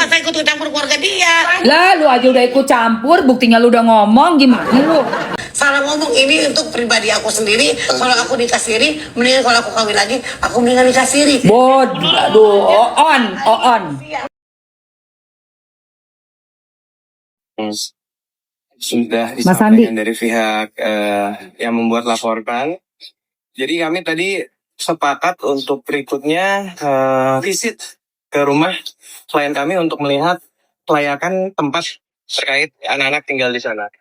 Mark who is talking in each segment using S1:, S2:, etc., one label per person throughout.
S1: masa ikut campur keluarga dia?
S2: Lah, lu aja udah ikut campur, buktinya lu udah ngomong, gimana lu?
S1: Salah ngomong, ini untuk pribadi aku sendiri. Kalau aku dikasiri, mendingan kalau aku kawin lagi, aku mendingan dikasiri.
S2: Aduh, on.
S3: Sudah
S2: Mas Andi.
S3: disampaikan dari pihak yang membuat laporan. Jadi kami tadi sepakat untuk berikutnya visit ke rumah klien kami untuk melihat kelayakan tempat terkait anak-anak tinggal di sana.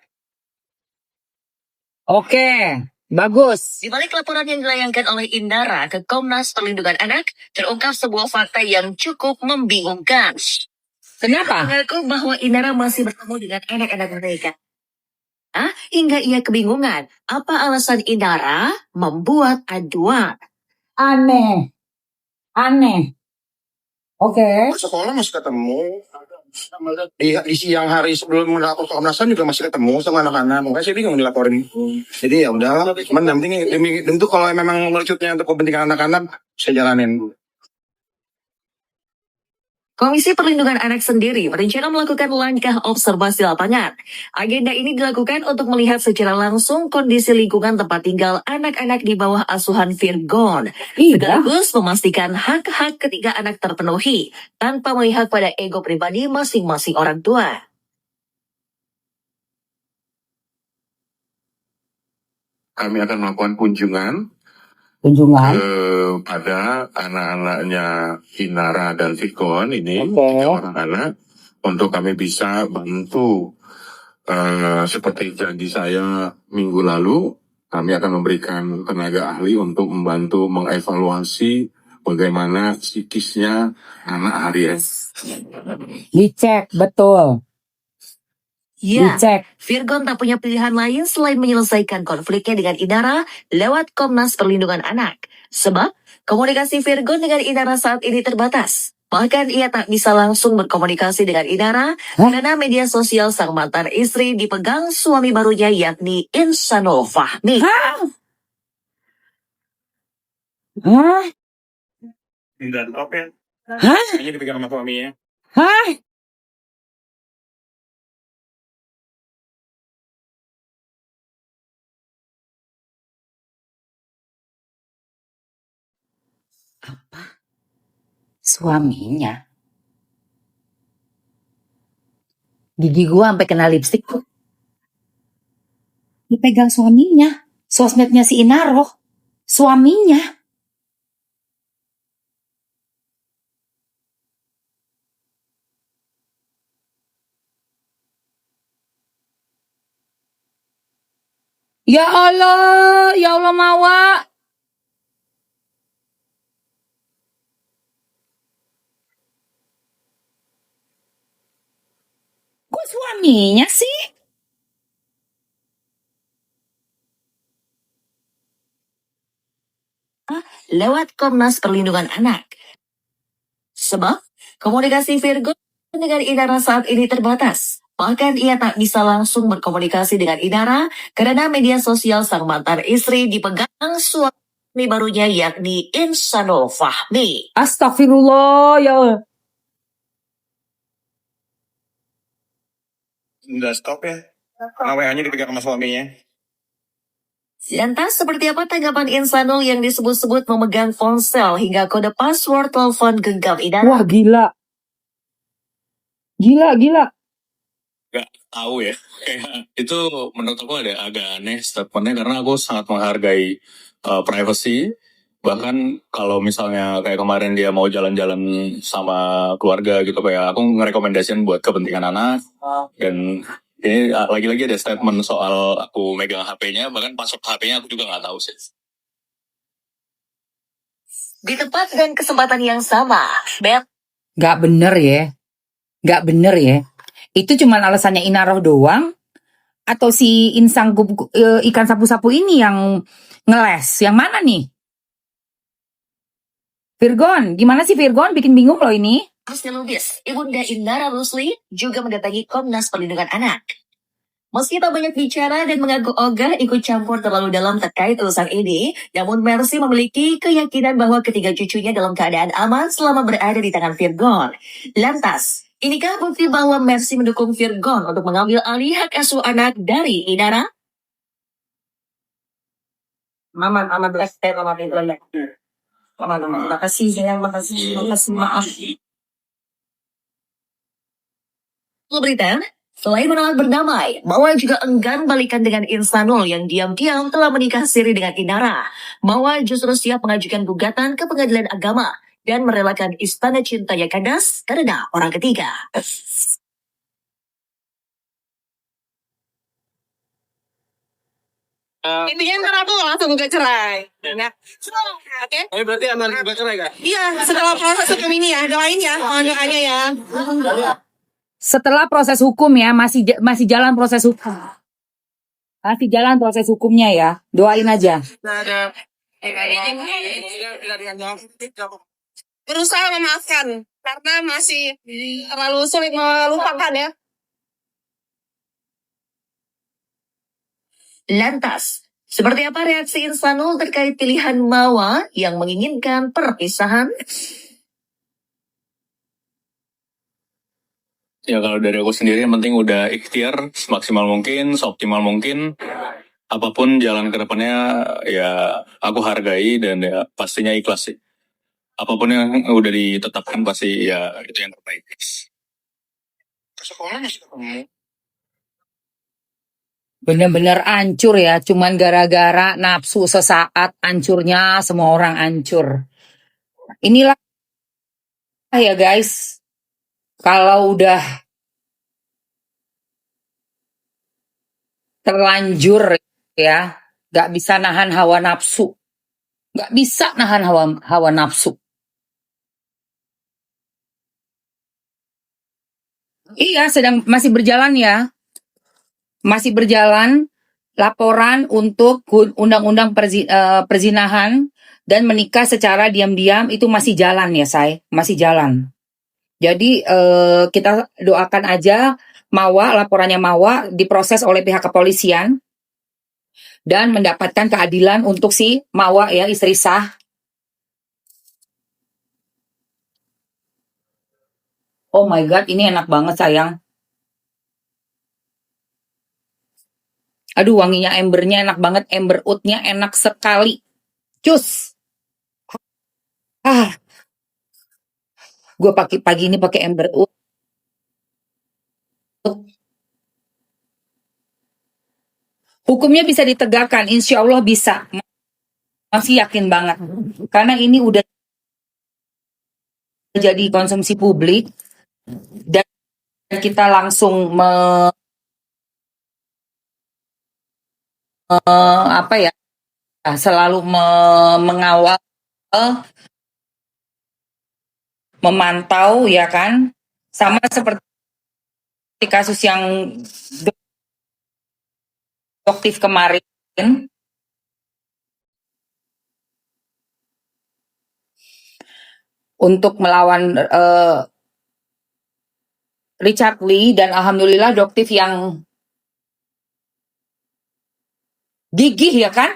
S2: Oke, bagus.
S4: Di balik laporan yang dilayangkan oleh Indara ke Komnas Perlindungan Anak, terungkap sebuah fakta yang cukup membingungkan.
S2: Kenapa?
S4: Mengaku bahwa Indara masih bertemu dengan anak-anak mereka. Hingga ia kebingungan, apa alasan Indara membuat aduan?
S2: Aneh. Oke.
S5: Sekolah masih ketemu. Di siang hari sebelum melapor ke Komnas HAM juga masih ketemu sama anak-anak. Makanya saya bingung dilaporin. Jadi ya udah, cuman yang penting demi tentu kalau memang merucutnya untuk kepentingan anak-anak, saya jalanin.
S4: Komisi Perlindungan Anak sendiri berencana melakukan langkah observasi lapangan. Agenda ini dilakukan untuk melihat secara langsung kondisi lingkungan tempat tinggal anak-anak di bawah asuhan Virgon.
S2: Iya.
S4: Sekaligus memastikan hak-hak ketiga anak terpenuhi tanpa melihat pada ego pribadi masing-masing orang tua.
S5: Kami akan melakukan kunjungan pada anak-anaknya Inara dan Vikon ini, tiga orang anak, untuk kami bisa bantu seperti janji saya minggu lalu, kami akan memberikan tenaga ahli untuk membantu mengevaluasi bagaimana psikisnya anak Aries.
S2: Dicek, betul.
S4: Ya,
S2: Dicek.
S4: Virgon tak punya pilihan lain selain menyelesaikan konfliknya dengan Inara lewat Komnas Perlindungan Anak. Sebab komunikasi Virgon dengan Inara saat ini terbatas. Bahkan ia tak bisa langsung berkomunikasi dengan Inara karena media sosial sang mantan istri dipegang suami barunya yakni Insanul Fahmi.
S5: Dan oke. Hanya dipegang sama suaminya.
S2: Suaminya. Gigi gua sampai kena lipstik tuh. Dipegang suaminya. Sosmednya si Inaro. Suaminya. Ya Allah Mawa. Kok suaminya sih?
S4: Lewat Komnas Perlindungan Anak. Sebab komunikasi Virgon dengan Inara saat ini terbatas. Bahkan ia tak bisa langsung berkomunikasi dengan Inara karena media sosial sang mantan istri dipegang suami barunya yakni Insanul Fahmi.
S2: Astagfirullah ya.
S5: Udah stop ya. WA-nya dipegang sama suaminya.
S4: Lantas seperti apa tanggapan Insanul yang disebut-sebut memegang ponsel hingga kode password telepon genggam Inara?
S2: Wah gila.
S6: Gak tahu ya, kayak itu menurut aku ada agak aneh statementnya karena aku sangat menghargai privacy. Bahkan kalau misalnya kayak kemarin dia mau jalan-jalan sama keluarga gitu, kayak aku ngerekomendasiin buat kepentingan anak. Dan ini lagi-lagi ada statement soal aku megang HP-nya, bahkan password HP-nya aku juga nggak tahu sih.
S4: Di tempat dan kesempatan yang sama, Beth
S2: Gak bener ya. Itu cuman alasannya Inaroh doang? Atau si insang ikan sapu-sapu ini yang ngeles? Yang mana nih? Virgon, gimana sih Virgon? Bikin bingung loh ini.
S4: Asli Lubis, Ibunda Indara Rusli juga mendatangi Komnas Perlindungan Anak. Meski tak banyak bicara dan mengaku ogah ikut campur terlalu dalam terkait urusan ini, namun Mercy memiliki keyakinan bahwa ketiga cucunya dalam keadaan aman selama berada di tangan Virgon. Lantas, Inikah bukti bahwa Mercy mendukung Virgon untuk mengambil alih hak asuh anak dari Inara?
S1: Mama belas mama belas. Mama, makasih sayang, makasih maaf.
S4: Berita, selain menolak berdamai, Mawar juga enggan balikan dengan Insanul yang diam-diam telah menikah siri dengan Inara. Mawar justru siap mengajukan gugatan ke pengadilan agama dan merelakan istana cintanya kandas karena orang ketiga.
S1: Intinya ntar aku langsung gak cerai. Nah, oke?
S3: Berarti anak juga cerai kan?
S1: Iya, setelah proses hukum ini ya, doain ya, mohon doanya ya.
S2: Setelah proses hukum ya, masih jalan proses hukum. Masih jalan proses hukumnya ya. Doain aja.
S1: Berusaha memaafkan karena masih terlalu sulit melupakan ya.
S4: Lantas, seperti apa reaksi Insanul terkait pilihan Mawar yang menginginkan perpisahan?
S6: Ya kalau dari aku sendiri yang penting udah ikhtiar semaksimal mungkin, seoptimal mungkin. Apapun jalan ke depannya ya aku hargai dan ya pastinya ikhlas sih. Apapun yang udah ditetapkan pasti ya itu yang terbaik.
S2: Bener-bener hancur ya. Cuman gara-gara nafsu sesaat hancurnya semua orang hancur. Inilah ya guys. Kalau udah terlanjur ya, gak bisa nahan hawa nafsu. Gak bisa nahan hawa nafsu. Iya, masih berjalan ya. Masih berjalan laporan untuk undang-undang perzinahan dan menikah secara diam-diam itu masih jalan ya, masih jalan. Jadi kita doakan aja laporannya Mawa diproses oleh pihak kepolisian dan mendapatkan keadilan untuk si Mawa ya, istri sah. Oh my god, ini enak banget sayang. Aduh, wanginya embernya enak banget, ember oatnya enak sekali. Cus. Gue pagi ini pakai ember oat. Hukumnya bisa ditegakkan, insya Allah bisa. Masih yakin banget. Karena ini udah jadi konsumsi publik dan kita langsung selalu mengawal, memantau ya kan, sama seperti kasus yang adoptif kemarin. Untuk melawan Richard Lee, dan alhamdulillah adoptif yang gigih ya kan,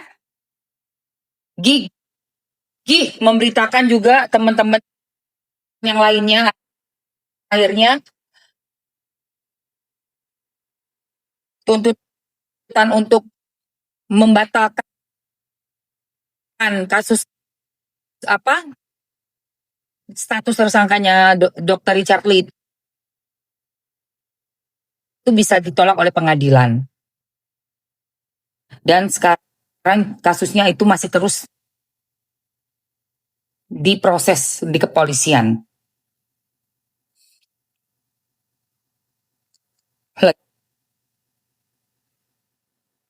S2: gigih memberitakan juga teman-teman yang lainnya, akhirnya tuntutan untuk membatalkan kasus status tersangkanya Dr. Richard Lee itu bisa ditolak oleh pengadilan. Dan sekarang kasusnya itu masih terus diproses di kepolisian.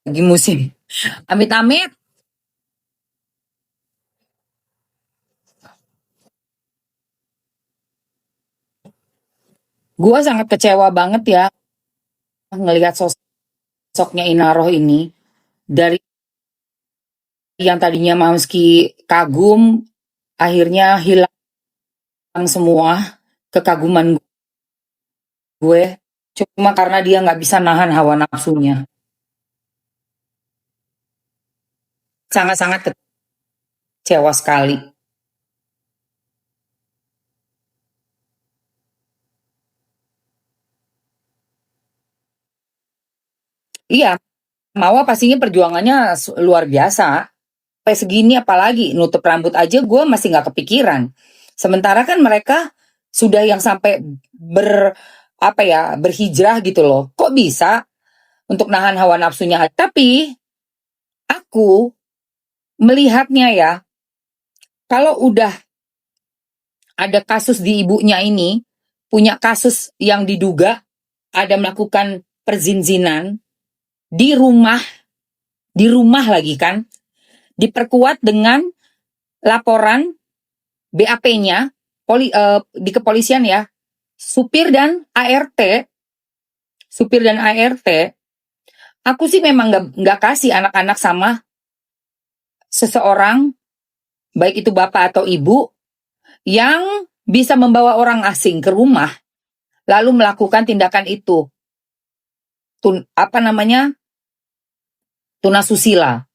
S2: Lagi musim amit-amit. Gua sangat kecewa banget ya ngelihat sosoknya Inaroh ini. Dari yang tadinya meski kagum, akhirnya hilang semua kekaguman gue cuma karena dia nggak bisa nahan hawa nafsunya. Sangat-sangat kecewa sekali. Iya, Mawa pastinya perjuangannya luar biasa. Sampai segini apalagi nutup rambut aja gue masih nggak kepikiran. Sementara kan mereka sudah yang sampai berhijrah gitu loh. Kok bisa untuk nahan hawa nafsunya? Tapi aku melihatnya ya, kalau udah ada kasus di ibunya ini, punya kasus yang diduga ada melakukan perzinzinan di rumah lagi kan, diperkuat dengan laporan BAP-nya di kepolisian ya, supir dan ART, aku sih memang nggak kasih anak-anak sama seseorang, baik itu bapak atau ibu, yang bisa membawa orang asing ke rumah lalu melakukan tindakan itu, tunasusila.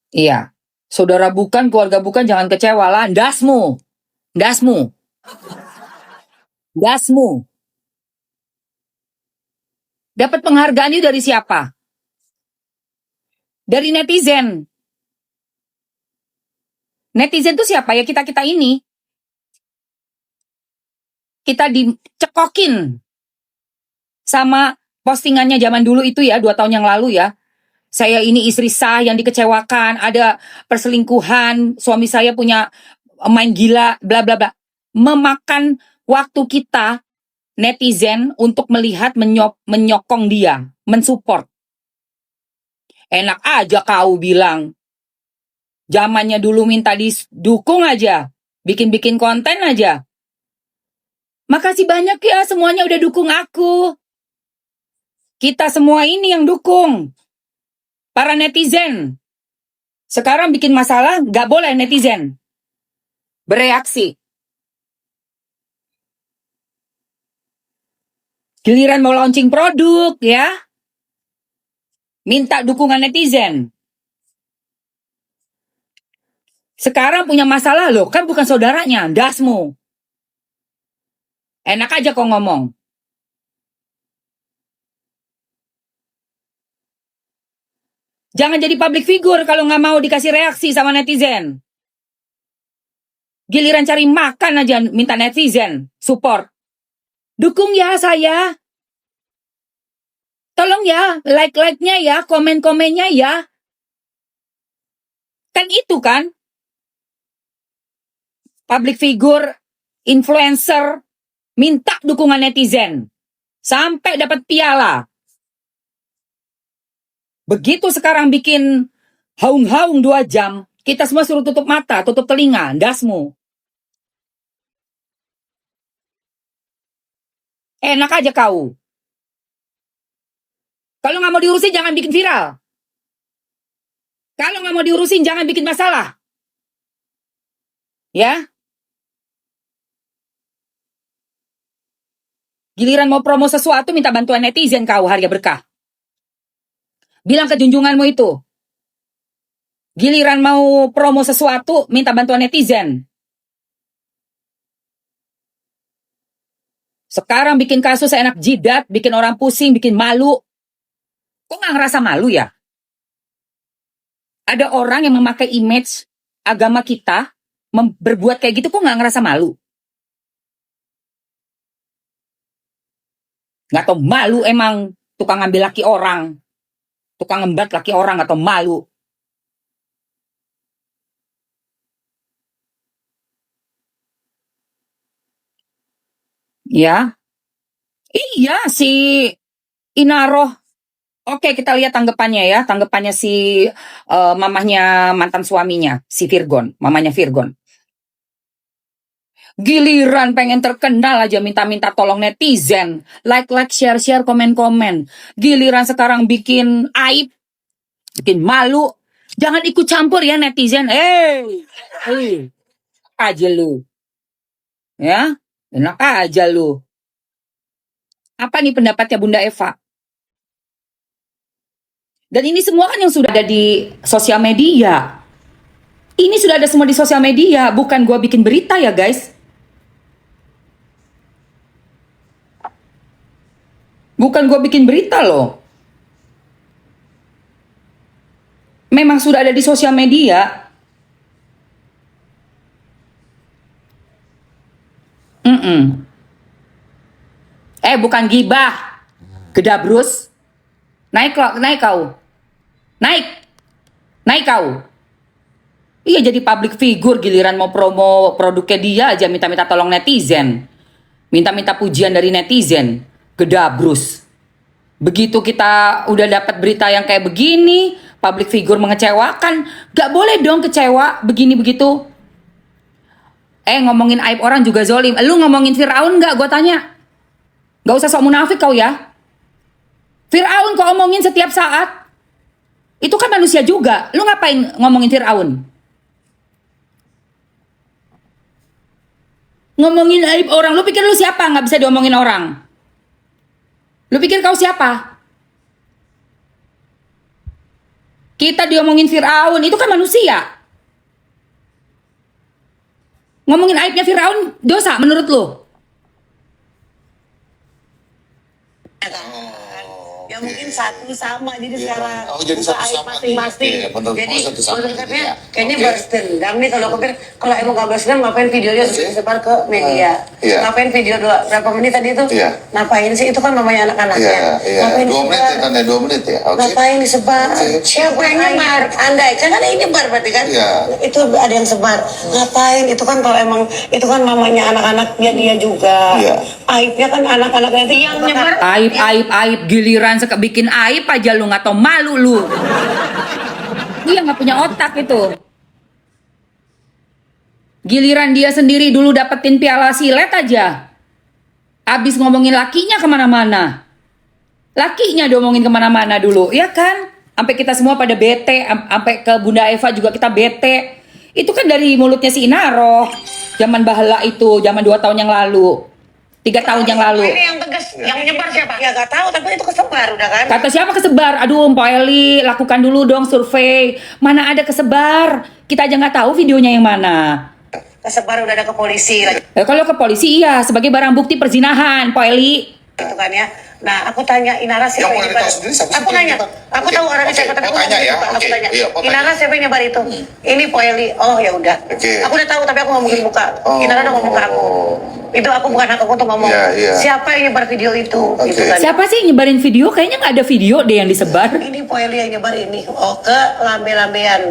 S2: Iya, saudara bukan, keluarga bukan, jangan kecewa lah. Dasmu. Dapat penghargaan itu dari siapa? Dari netizen. Netizen itu siapa? Ya kita ini. Kita dicekokin sama postingannya zaman dulu itu ya, 2 tahun yang lalu ya. Saya ini istri sah yang dikecewakan, ada perselingkuhan, suami saya punya main gila, bla bla bla. Memakan waktu kita netizen untuk melihat menyokong dia, mensupport. Enak aja kau bilang. Zamannya dulu minta didukung aja, bikin-bikin konten aja. Makasih banyak ya semuanya udah dukung aku. Kita semua ini yang dukung. Para netizen. Sekarang bikin masalah, nggak boleh netizen bereaksi. Giliran mau launching produk ya, minta dukungan netizen. Sekarang punya masalah loh, kan bukan saudaranya, dasmu. Enak aja kok ngomong. Jangan jadi public figure kalau nggak mau dikasih reaksi sama netizen. Giliran cari makan aja minta netizen support. Dukung ya saya. Tolong ya, like-nya ya, komen-komennya ya. Kan itu kan. Public figure, influencer, minta dukungan netizen. Sampai dapat piala. Begitu sekarang bikin haung-haung 2 jam, kita semua suruh tutup mata, tutup telinga, dasmu. Enak aja kau. Kalau nggak mau diurusin, jangan bikin viral. Kalau nggak mau diurusin, jangan bikin masalah. Ya. Giliran mau promo sesuatu, minta bantuan netizen kau, Harga Berkah. Bilang ke junjunganmu itu. Giliran mau promo sesuatu, minta bantuan netizen. Sekarang bikin kasus enak jidat, bikin orang pusing, bikin malu. Kok nggak ngerasa malu ya? Ada orang yang memakai image agama kita, berbuat kayak gitu, kok nggak ngerasa malu? Nggak tau malu emang, tukang ngambil laki orang. Tukang ngembat laki orang atau malu. Ya. Iya si Inaroh. Oke, kita lihat tanggapannya ya. Tanggapannya si mamahnya mantan suaminya, si Virgon, mamanya Virgon. Giliran pengen terkenal aja minta-minta tolong netizen. Like, share, komen. Giliran sekarang bikin aib, bikin malu. Jangan ikut campur ya netizen. Aja lu. Ya, enak aja lu. Apa nih pendapatnya Bunda Eva? Dan ini semua kan yang sudah ada di sosial media. Ini sudah ada semua di sosial media, bukan gua bikin berita ya guys. Bukan gue bikin berita loh. Memang sudah ada di sosial media. Bukan gibah. Gedabrus. Naik kau. Naik kau. Iya, jadi public figure, giliran mau promo produknya dia aja minta-minta tolong netizen. Minta-minta pujian dari netizen. Gedabrus. Begitu kita udah dapat berita yang kayak begini, public figure mengecewakan, gak boleh dong kecewa begini begitu. Ngomongin aib orang juga zolim. Lu ngomongin Firaun gak? Gue tanya. Gak usah sok munafik kau ya. Firaun kau omongin setiap saat. Itu kan manusia juga. Lu ngapain ngomongin Firaun? Ngomongin aib orang. Lu pikir lu siapa? Gak bisa diomongin orang. Lu pikir kau siapa? Kita diomongin Firaun. Itu kan manusia. Ngomongin aibnya Firaun dosa menurut lu?
S1: Ya mungkin satu sama jadi
S7: Iya.
S1: secara
S7: Oh, jadi satu
S1: aib
S7: sama.
S1: masing-masing.
S7: Iya, betul.
S1: Jadi
S7: Oh, satu sama.
S1: menurut katanya
S7: Iya.
S1: kayaknya
S7: Oke.
S1: balas dendam nih kalau aku pikir kalau emang gak balas dendam ngapain videonya
S7: Oke.
S1: disebar ke media.
S7: Iya.
S1: Ngapain video berapa menit tadi itu?
S7: Iya.
S1: Ngapain sih itu kan mamanya anak-anaknya.
S7: Iya, iya.
S1: Ngapain
S7: 2 menit
S1: disebar?
S7: ya kan ya, 2 menit ya. Oke.
S1: Ngapain disebar?
S7: Oke.
S1: Siapa yang nyebar? Andai kan ada yang nyebar berarti kan?
S7: Iya.
S1: Itu ada yang sebar. Ngapain? Itu kan kalau emang itu kan mamanya anak-anaknya dia juga.
S7: Iya.
S1: Aibnya kan anak-anaknya itu yang nyebar.
S2: Aib giliran bikin aib aja lu nggak tau malu lu. Dia nggak punya otak itu. Giliran dia sendiri dulu dapetin piala silet aja. Abis ngomongin lakinya kemana-mana. Lakinya diomongin kemana-mana dulu, ya kan? Sampai kita semua pada bete, sampai ke Bunda Eva juga kita bete. Itu kan dari mulutnya si Inaro. Zaman bahala itu, zaman 2 tahun yang lalu. 3 tahun yang lalu.
S1: Ini yang tegas, yang nyebar siapa? Ya gak tahu, tapi itu kesebar udah kan.
S2: Kata siapa kesebar? Aduh, Mpok Eli, lakukan dulu dong survei. Mana ada kesebar? Kita aja nggak tahu videonya yang mana.
S1: Kesebar udah ada ke polisi lagi
S2: Kalau ke polisi iya, sebagai barang bukti perzinahan, Mpok Eli.
S1: gitu kan ya. Nah, aku tanya Inara siapa
S7: Yang
S1: yang
S7: boleh
S1: nyebar?
S7: tahu sendiri siapa sih
S1: Aku
S7: yang
S1: nanya,
S7: nyebar?
S1: aku
S7: Oke,
S1: tahu orangnya
S7: oke,
S1: siapa tapi
S7: mau
S1: aku
S7: tanya
S1: nggak
S7: ya?
S1: nyebar. Aku
S7: Oke,
S1: tanya,
S7: iya, mau tanya.
S1: Inara siapa yang nyebar itu? Ini Poeli. Oh ya udah.
S7: Oke.
S1: Aku udah tahu tapi aku nggak mungkin buka.
S7: Oh.
S1: Inara udah ngomong ke aku. Itu aku bukan hak aku untuk ngomong.
S7: Iya, iya.
S1: Siapa yang nyebar video itu?
S7: Oke.
S1: Gitu kan.
S2: Siapa sih yang nyebarin video? Kayaknya nggak ada video deh yang disebar.
S1: Ini Poeli yang nyebar ini. Oh, ke lambe-lambean.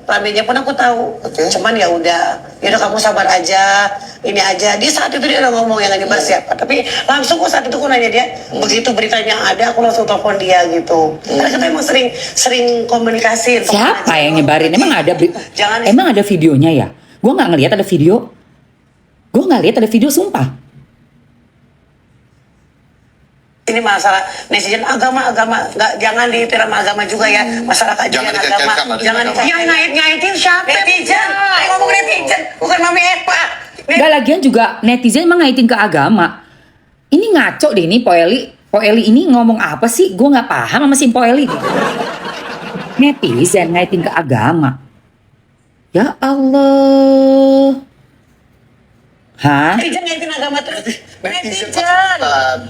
S1: Lambenya pun aku tahu.
S7: Oke.
S1: Cuman ya udah kamu sabar aja. Ini aja. Dia saat itu dia udah ngomong yang nyebar siapa. Tapi langsung saat itu aku nanya dia. Begitu beritanya ada, aku langsung telepon dia gitu. Karena kita emang sering komunikasi.
S2: Siapa yang nyebarin? Emang ada
S1: Jangan.
S2: emang ada videonya ya? Gue nggak ngelihat ada video. Gue nggak lihat ada video, sumpah.
S1: Ini masalah netizen agama nggak, jangan ditiram agama juga ya, masalah kajian
S7: Jangan
S1: agama
S7: dikaitkan lah
S1: jangan
S7: dengan agama.
S1: yang ngaitin siapa netizen ngomong netizen bukan Mami Eva.
S2: Gak, lagian juga netizen emang ngaitin ke agama. Ini ngaco deh ini Po Eli ini ngomong apa sih? Gue nggak paham sama si Po Eli. Netizen ngaitin ke agama. Ya Allah. Hah?
S1: Netizen ngaitin agama terus
S7: Netizen
S1: netizen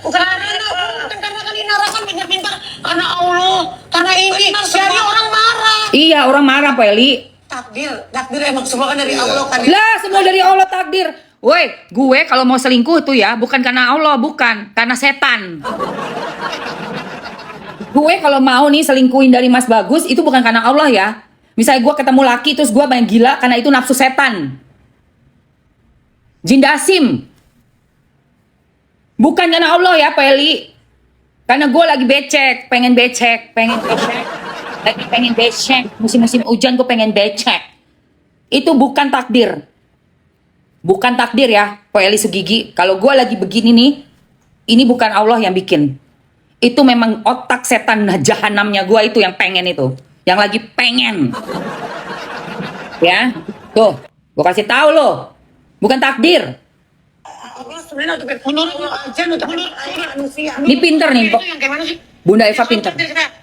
S7: bukan.
S1: bukan karena kan Inara kan pintar-pintar karena Allah karena ini jadi orang marah.
S2: Iya, orang marah Po Eli.
S1: Takdir emang semua kan dari Allah kan.
S2: Lah, semua dari Allah takdir. Woi, gue kalau mau selingkuh tuh ya, bukan karena Allah, bukan. Karena setan. Gue kalau mau nih selingkuhin dari Mas Bagus, itu bukan karena Allah ya. Misalnya gue ketemu laki, terus gue main gila, karena itu nafsu setan. Jin Dasim. Bukan karena Allah ya, Pak Eli. Karena gue lagi pengen becek. Lagi pengen becek. Musim-musim hujan gue pengen becek. Itu bukan takdir. Bukan takdir ya, Pak Eli Sugigi. Kalau gue lagi begini nih, ini bukan Allah yang bikin. Itu memang otak setan jahanamnya gue itu yang pengen itu. Yang lagi pengen. Ya, tuh. Gue kasih tahu lo. Bukan takdir.
S1: Allah sebenarnya menurut Allah aja menurut manusia.
S2: Ini pinter nih,
S1: Itu yang kayak mana sih?
S2: Bunda Eva pinter.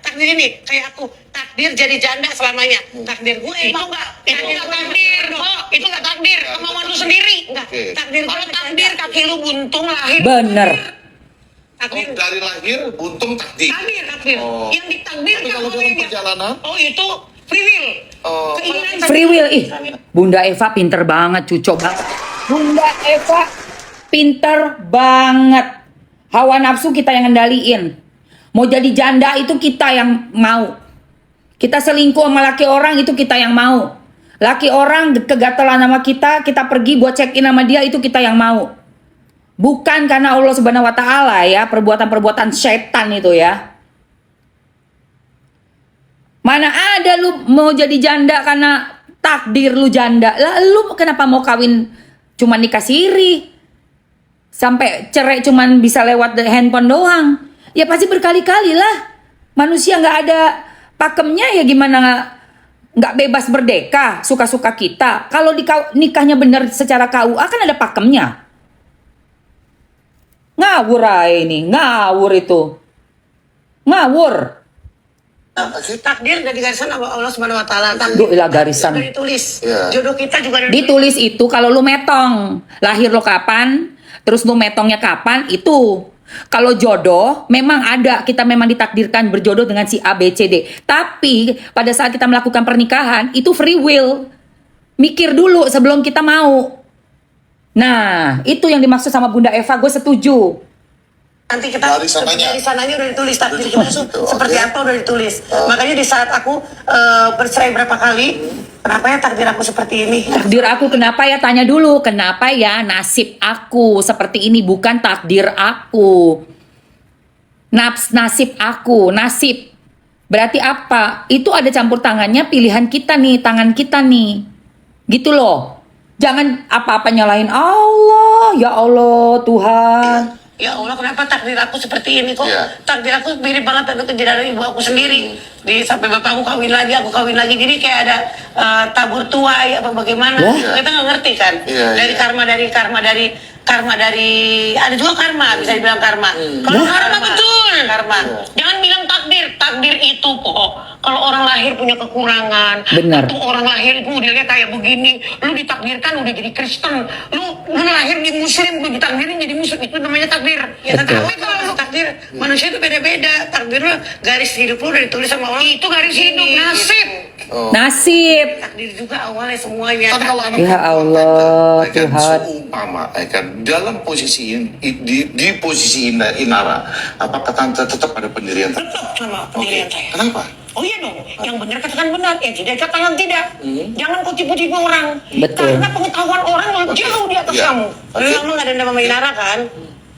S1: Takdir ini kayak aku takdir jadi janda selamanya. Takdir gue mau nggak? Itu nggak takdir, itu nggak takdir. Kemauan lu sendiri. Nggak.
S7: Oke.
S1: Takdir kalau takdir kaki lu buntung lahir.
S2: Bener.
S1: Takdir.
S7: Dari lahir buntung takdir.
S1: Takdir.
S7: Oh.
S1: Yang ditakdirkan
S7: Tapi kalau dalam
S1: olehnya.
S7: perjalanan,
S1: Oh itu free will.
S7: Oh.
S1: Keinginan
S2: Free will. Ih, Bunda Eva pinter banget, cucok banget. Bunda Eva pinter banget. Hawa nafsu kita yang ngendaliin. Mau jadi janda itu kita yang mau. Kita selingkuh sama laki orang itu kita yang mau. Laki orang kegatelan sama kita pergi buat check in sama dia itu kita yang mau. Bukan karena Allah Subhanahu wa taala ya, perbuatan-perbuatan setan itu ya. Mana ada lu mau jadi janda karena takdir lu janda. Lah lu kenapa mau kawin cuma nikah siri? Sampai cerai cuman bisa lewat handphone doang. Ya pasti berkali-kali lah. Manusia nggak ada pakemnya ya gimana nggak bebas berdeka suka-suka kita. Kalau nikahnya bener secara KUA kan ada pakemnya. Ngawur aja ini, ngawur itu. Ngawur.
S1: takdir dari garisan Allah Subhanahu wa taala.
S2: Duh, ilah garisan.
S1: Sudah ditulis.
S7: Iya.
S1: Jodoh kita juga udah
S2: Ditulis itu kalau lu metong. Lahir lo kapan, terus lu metongnya kapan, itu. Kalau jodoh, memang ada. Kita memang ditakdirkan berjodoh dengan si A, B, C, D. Tapi, pada saat kita melakukan pernikahan, itu free will. Mikir dulu sebelum kita mau. Nah, itu yang dimaksud sama Bunda Eva, gue setuju.
S1: nanti kita
S7: Dari sananya.
S1: dari sananya udah ditulis takdir kita tuh
S7: Gitu,
S1: seperti
S7: oke.
S1: apa udah ditulis. Makanya di saat aku bercerai berapa kali, kenapa ya takdir aku seperti ini?
S2: Takdir aku kenapa ya? Tanya dulu, kenapa ya nasib aku seperti ini, bukan takdir aku. Nasib aku, nasib. Berarti apa? Itu ada campur tangannya, pilihan kita nih, tangan kita nih. Gitu loh. Jangan apa-apa nyalahin Allah, ya Allah, Tuhan.
S1: Ya Allah, kenapa takdir aku seperti ini kok?
S7: Iya.
S1: Takdir aku mirip banget dengan kejadian ibu aku sendiri. Sampai bapakku kawin lagi, aku kawin lagi. Jadi kayak ada tabur tua ya apa bagaimana?
S2: Wah.
S1: Kita nggak ngerti kan?
S7: Iya,
S1: Dari
S7: iya.
S1: karma dari ada juga karma, bisa dibilang karma. Kalau karma betul, karma. Jangan bilang takdir. Takdir itu kok. Kalau orang lahir punya kekurangan,
S2: Benar.
S1: atau orang lahir itu modelnya kayak begini, lu ditakdirkan udah jadi Kristen, lu lahir di Muslim, lu ditakdirin jadi Muslim, itu namanya takdir. Ya
S2: Betul.
S1: tapi kalau lu takdir, manusia itu beda-beda. Takdir lu, garis hidup lu udah ditulis sama Allah. Itu garis hidup, nasib.
S7: Oh.
S2: Nasib.
S1: Takdir juga awalnya semuanya.
S7: Kan kalau anak
S2: Ya Allah,
S7: kan
S2: Tuhan.
S7: seumpama kan dalam posisi di posisi Inara, apakah tante tetap ada pendirian?
S1: Tetap sama
S7: Oke.
S1: pendirian saya.
S7: Kenapa?
S1: Oh iya dong, yang benar katakan benar, yang tidak katakan tidak. Jangan kau tipu-tipu orang.
S2: Betul.
S1: Karena pengetahuan orang jauh di atas
S7: Iya.
S1: kamu. Lu yang nggak ada nama Inara kan?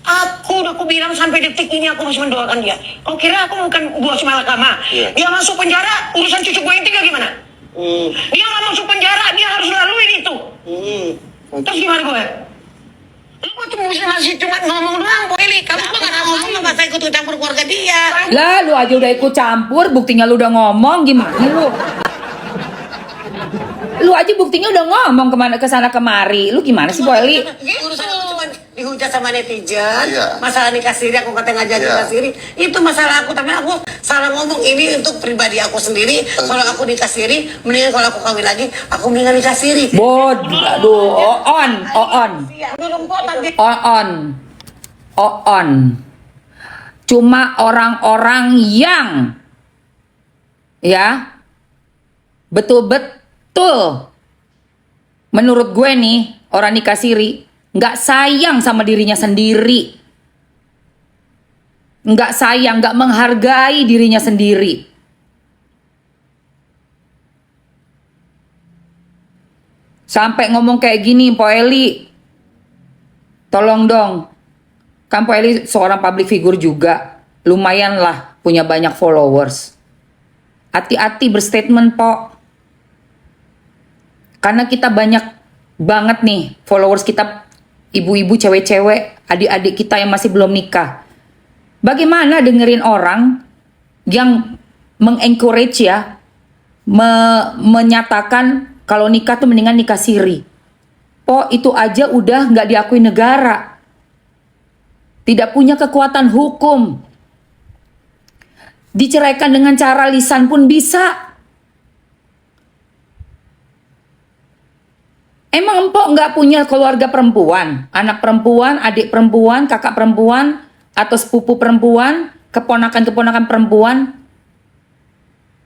S1: Aku bilang sampai detik ini aku masih mendoakan dia. Kau kira aku bukan buah semalakama?
S7: Iya.
S1: Dia masuk penjara, urusan cucu gue yang tinggal gimana? Dia nggak masuk penjara, dia harus laluin itu. Terus gimana gue? Lu tuh masih cuma ngomong doang, Bu Eli. Kalau lu nggak ngomong, nggak saya ikut campur keluarga dia.
S2: Lah, lu aja udah ikut campur, buktinya lu udah ngomong, gimana lu? Lu aja buktinya udah ngomong kesana kemari. Lu gimana sih, Boyli?
S1: Urusan aku cuma dihujat sama netizen.
S7: Iya.
S1: Masalah nikah siri, aku kata ngajak
S7: Iya.
S1: nikah siri. Itu masalah aku, tapi aku salah ngomong. Ini untuk pribadi aku sendiri. Kalau aku nikah siri, mendingan kalau aku kawin lagi, aku mendingan nikah siri.
S2: Aduh, on.
S1: Belum kok tadi.
S2: On. Cuma orang-orang yang ya betul-betul menurut gue nih orang nikah siri nggak sayang sama dirinya sendiri, nggak sayang, nggak menghargai dirinya sendiri. Sampai ngomong kayak gini, Po Eli, tolong dong. Kan Po Eli seorang public figure juga. Lumayan lah punya banyak followers. Hati-hati berstatement, Po. Karena kita banyak banget nih followers kita, ibu-ibu, cewek-cewek, adik-adik kita yang masih belum nikah. Bagaimana dengerin orang yang mengencourage ya, menyatakan kalau nikah tuh mendingan nikah siri. Po, itu aja udah nggak diakui negara. Tidak punya kekuatan hukum. Diceraikan dengan cara lisan pun bisa. Emang empok nggak punya keluarga perempuan? Anak perempuan, adik perempuan, kakak perempuan, atau sepupu perempuan, keponakan-keponakan perempuan.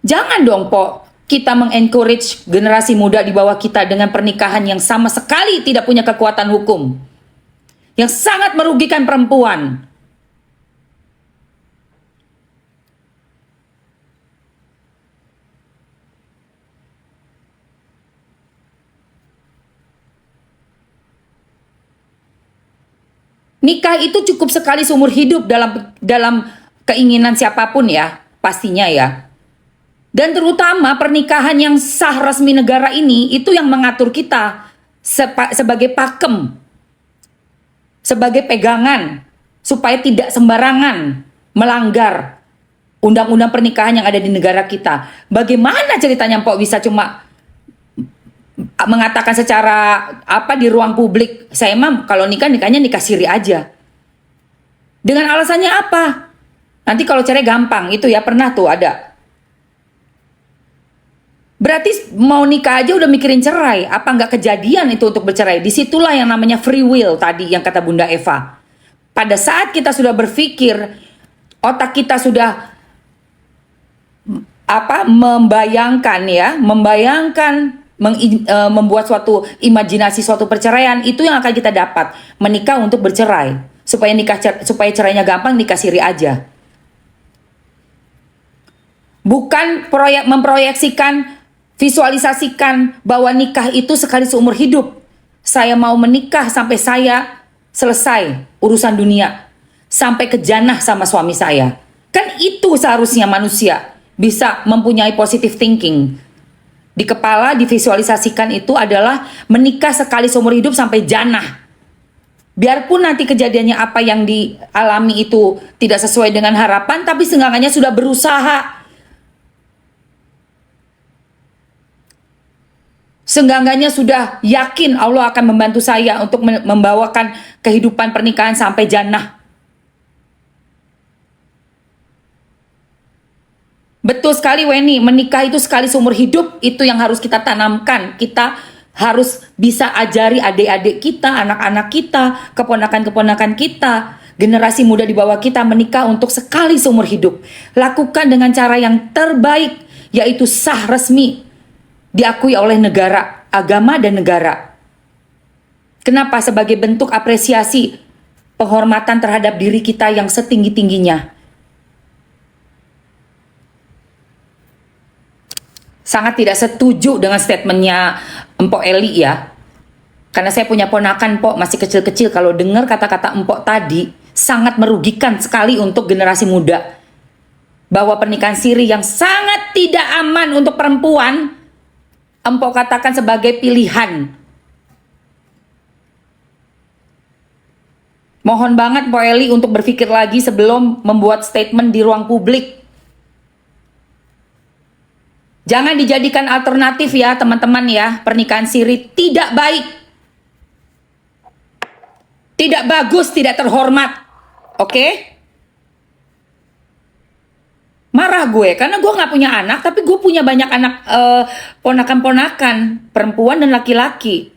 S2: Jangan dong, Po, kita mengencourage generasi muda di bawah kita dengan pernikahan yang sama sekali tidak punya kekuatan hukum, yang sangat merugikan perempuan. Nikah itu cukup sekali seumur hidup dalam keinginan siapapun ya, pastinya ya. Dan terutama pernikahan yang sah resmi negara ini itu yang mengatur kita sebagai pakem, sebagai pegangan, supaya tidak sembarangan melanggar undang-undang pernikahan yang ada di negara kita. Bagaimana ceritanya Mpok bisa cuma mengatakan secara apa di ruang publik, saya mah kalau nikahnya nikah siri aja. Dengan alasannya apa? Nanti kalau cerai gampang, itu ya pernah tuh ada. Berarti mau nikah aja udah mikirin cerai. Apa nggak kejadian itu untuk bercerai? Disitulah yang namanya free will tadi yang kata Bunda Eva. Pada saat kita sudah berpikir, otak kita sudah membuat suatu imajinasi suatu perceraian, itu yang akan kita dapat. Menikah untuk bercerai. Supaya cerainya gampang, nikah siri aja. Bukan memproyeksikan, visualisasikan bahwa nikah itu sekali seumur hidup. Saya mau menikah sampai saya selesai urusan dunia, sampai ke jannah sama suami saya. Kan itu seharusnya manusia bisa mempunyai positive thinking. Di kepala divisualisasikan itu adalah menikah sekali seumur hidup sampai jannah. Biarpun nanti kejadiannya apa yang dialami itu tidak sesuai dengan harapan, tapi seenggaknya sudah berusaha. Seenggaknya sudah yakin Allah akan membantu saya untuk membawakan kehidupan pernikahan sampai jannah. Betul sekali Weni, menikah itu sekali seumur hidup, itu yang harus kita tanamkan. Kita harus bisa ajari adik-adik kita, anak-anak kita, keponakan-keponakan kita, generasi muda di bawah kita menikah untuk sekali seumur hidup. Lakukan dengan cara yang terbaik, yaitu sah resmi, diakui oleh negara, agama dan negara. Kenapa? Sebagai bentuk apresiasi, penghormatan terhadap diri kita yang setinggi-tingginya. Sangat tidak setuju dengan statementnya Empok Eli ya. Karena saya punya ponakan Empok masih kecil-kecil, kalau dengar kata-kata Empok tadi sangat merugikan sekali untuk generasi muda. Bahwa pernikahan siri yang sangat tidak aman untuk perempuan, Empok katakan sebagai pilihan. Mohon banget Empok Eli untuk berpikir lagi sebelum membuat statement di ruang publik. Jangan dijadikan alternatif ya teman-teman ya. Pernikahan siri tidak baik, tidak bagus, tidak terhormat. Oke? Marah gue karena gue gak punya anak, tapi gue punya banyak anak, ponakan-ponakan perempuan dan laki-laki.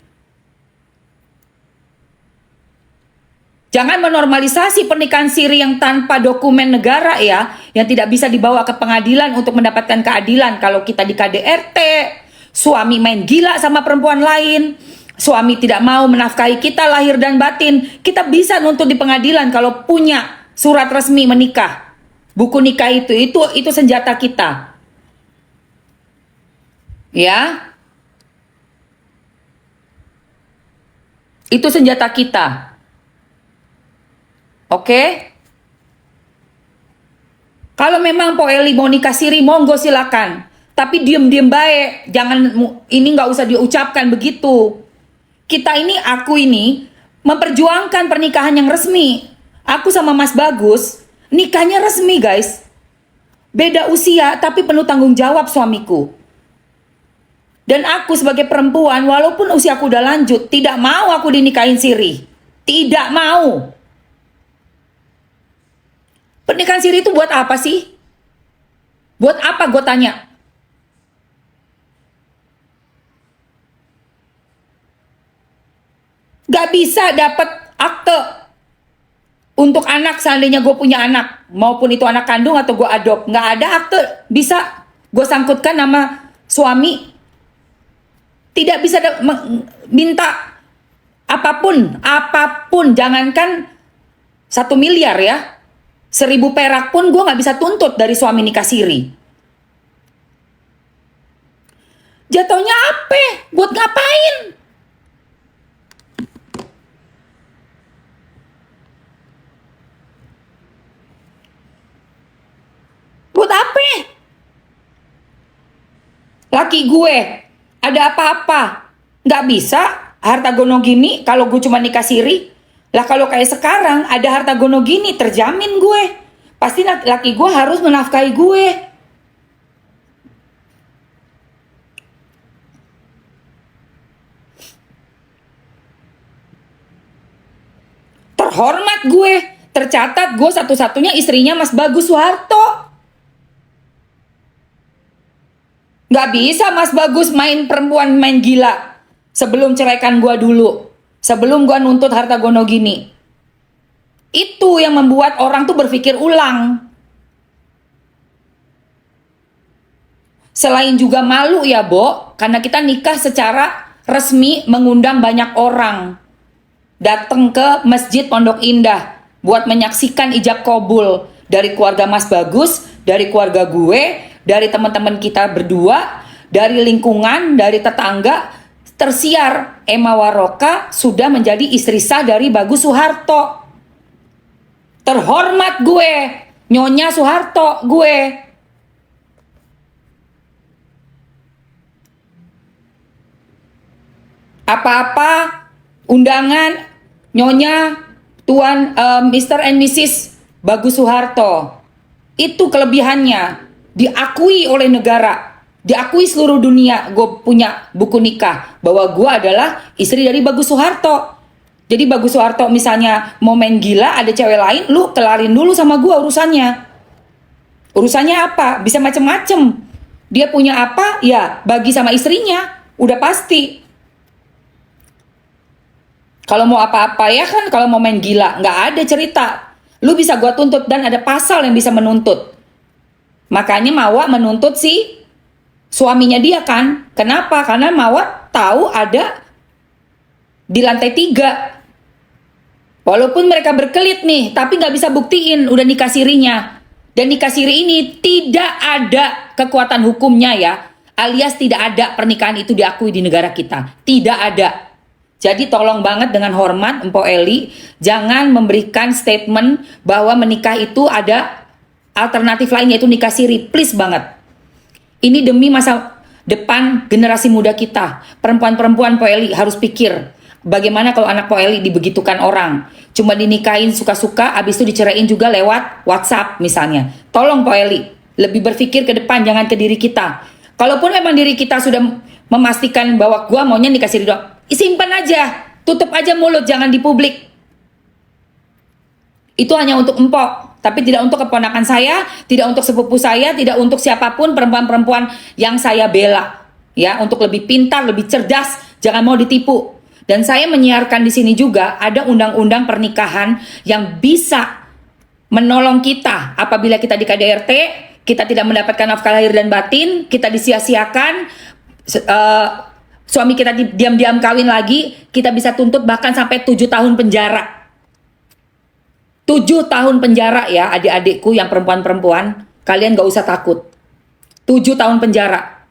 S2: Jangan menormalisasi pernikahan siri yang tanpa dokumen negara ya, yang tidak bisa dibawa ke pengadilan untuk mendapatkan keadilan. Kalau kita di KDRT, suami main gila sama perempuan lain, suami tidak mau menafkahi kita lahir dan batin, kita bisa nuntut di pengadilan kalau punya surat resmi menikah. Buku nikah itu senjata kita. Ya. Itu senjata kita. Oke? Kalau memang Po Eli mau nikah siri, monggo silakan. Tapi diem-diem baik. Jangan, ini nggak usah diucapkan begitu. Aku ini memperjuangkan pernikahan yang resmi. Aku sama Mas Bagus, nikahnya resmi guys. Beda usia, tapi penuh tanggung jawab suamiku. Dan aku sebagai perempuan, walaupun usiaku udah lanjut, tidak mau aku dinikahin siri. Tidak mau. Pernikahan siri itu buat apa sih? Buat apa gue tanya? Gak bisa dapat akte Untuk anak, seandainya gue punya anak, maupun itu anak kandung atau gue adopt, nggak ada akte bisa gue sangkutkan nama suami. Tidak bisa minta apapun, jangankan 1 miliar ya, 1.000 perak pun gue nggak bisa tuntut dari suami nikah siri. Jatuhnya apa? Buat ngapain? Buat apa? Laki gue ada apa-apa nggak bisa harta gono gini kalau gue cuma nikah siri. Lah kalau kayak sekarang ada harta gono gini, terjamin gue pasti laki gue harus menafkahi gue. Terhormat gue, tercatat gue satu-satunya istrinya Mas Bagus Soeharto. Gak bisa Mas Bagus main perempuan, main gila sebelum ceraikan gue dulu, sebelum gue nuntut harta gono gini. Itu yang membuat orang tuh berpikir ulang. Selain juga malu ya Bo, karena kita nikah secara resmi, mengundang banyak orang datang ke Masjid Pondok Indah buat menyaksikan ijab kabul dari keluarga Mas Bagus, dari keluarga gue, dari teman-teman kita berdua, dari lingkungan, dari tetangga. Tersiar Emma Waroka sudah menjadi istri sah dari Bagus Soeharto. Terhormat gue, Nyonya Soeharto gue. Apa-apa undangan Nyonya Tuan Mr. and Mrs. Bagus Soeharto. Itu kelebihannya, diakui oleh negara, diakui seluruh dunia. Gue punya buku nikah bahwa gue adalah istri dari Bagus Soeharto. Jadi Bagus Soeharto misalnya mau main gila, ada cewek lain, lu kelarin dulu sama gue urusannya. Urusannya apa? Bisa macem-macem. Dia punya apa? Ya bagi sama istrinya, udah pasti. Kalau mau apa-apa ya kan, kalau mau main gila, nggak ada cerita. Lu bisa gua tuntut dan ada pasal yang bisa menuntut. Makanya Mawa menuntut si suaminya dia kan. Kenapa? Karena Mawa tahu ada di lantai 3. Walaupun mereka berkelit nih, tapi nggak bisa buktiin udah nikah sirinya. Dan nikah siri ini tidak ada kekuatan hukumnya ya. Alias tidak ada pernikahan itu diakui di negara kita. Tidak ada. Jadi tolong banget dengan hormat Mpok Eli, jangan memberikan statement bahwa menikah itu ada alternatif lain yaitu nikah siri. Please banget. Ini demi masa depan generasi muda kita. Perempuan-perempuan Mpok Eli harus pikir, bagaimana kalau anak Mpok Eli dibegitukan orang. Cuma dinikahin suka-suka, abis itu diceraiin juga lewat WhatsApp misalnya. Tolong Mpok Eli, lebih berpikir ke depan, jangan ke diri kita. Kalaupun memang diri kita sudah memastikan bahwa gua maunya nikah siri doang, simpan aja, tutup aja mulut, jangan di publik. Itu hanya untuk empok, tapi tidak untuk keponakan saya, tidak untuk sepupu saya, tidak untuk siapapun perempuan-perempuan yang saya bela. Ya, untuk lebih pintar, lebih cerdas, jangan mau ditipu. Dan saya menyiarkan di sini juga ada undang-undang pernikahan yang bisa menolong kita apabila kita di KDRT, kita tidak mendapatkan nafkah lahir dan batin, kita disia-siakan, suami kita diam-diam kawin lagi, kita bisa tuntut bahkan sampai 7 tahun penjara. 7 tahun penjara ya adik-adikku yang perempuan-perempuan, kalian gak usah takut. 7 tahun penjara.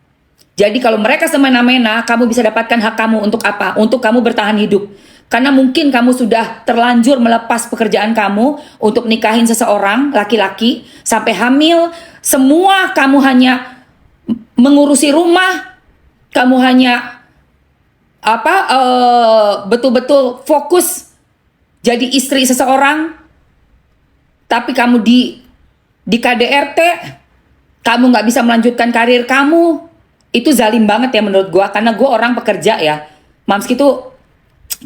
S2: Jadi kalau mereka semena-mena, kamu bisa dapatkan hak kamu untuk apa? Untuk kamu bertahan hidup. Karena mungkin kamu sudah terlanjur melepas pekerjaan kamu untuk nikahin seseorang, laki-laki, sampai hamil. Semua kamu hanya mengurusi rumah, kamu hanya betul-betul fokus jadi istri seseorang, tapi kamu di KDRT, kamu nggak bisa melanjutkan karir kamu. Itu zalim banget ya menurut gue, karena gue orang pekerja ya. Mamski tuh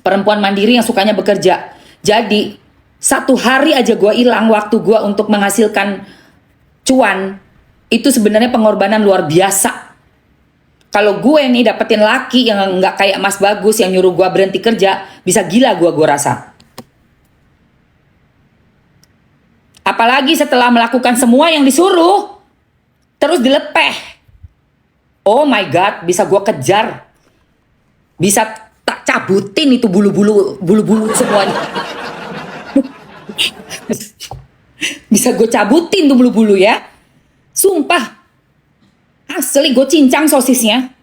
S2: perempuan mandiri yang sukanya bekerja. Jadi 1 hari aja gue hilang waktu gue untuk menghasilkan cuan, itu sebenarnya pengorbanan luar biasa. Kalau gue nih dapetin laki yang nggak kayak Mas Bagus yang nyuruh gue berhenti kerja, bisa gila gue rasa. Apalagi setelah melakukan semua yang disuruh, terus dilepeh. Oh my God, bisa gue kejar. Bisa tak cabutin itu bulu-bulu semuanya. Bisa gue cabutin tuh bulu-bulu ya. Sumpah. Asli gue cincang sosisnya.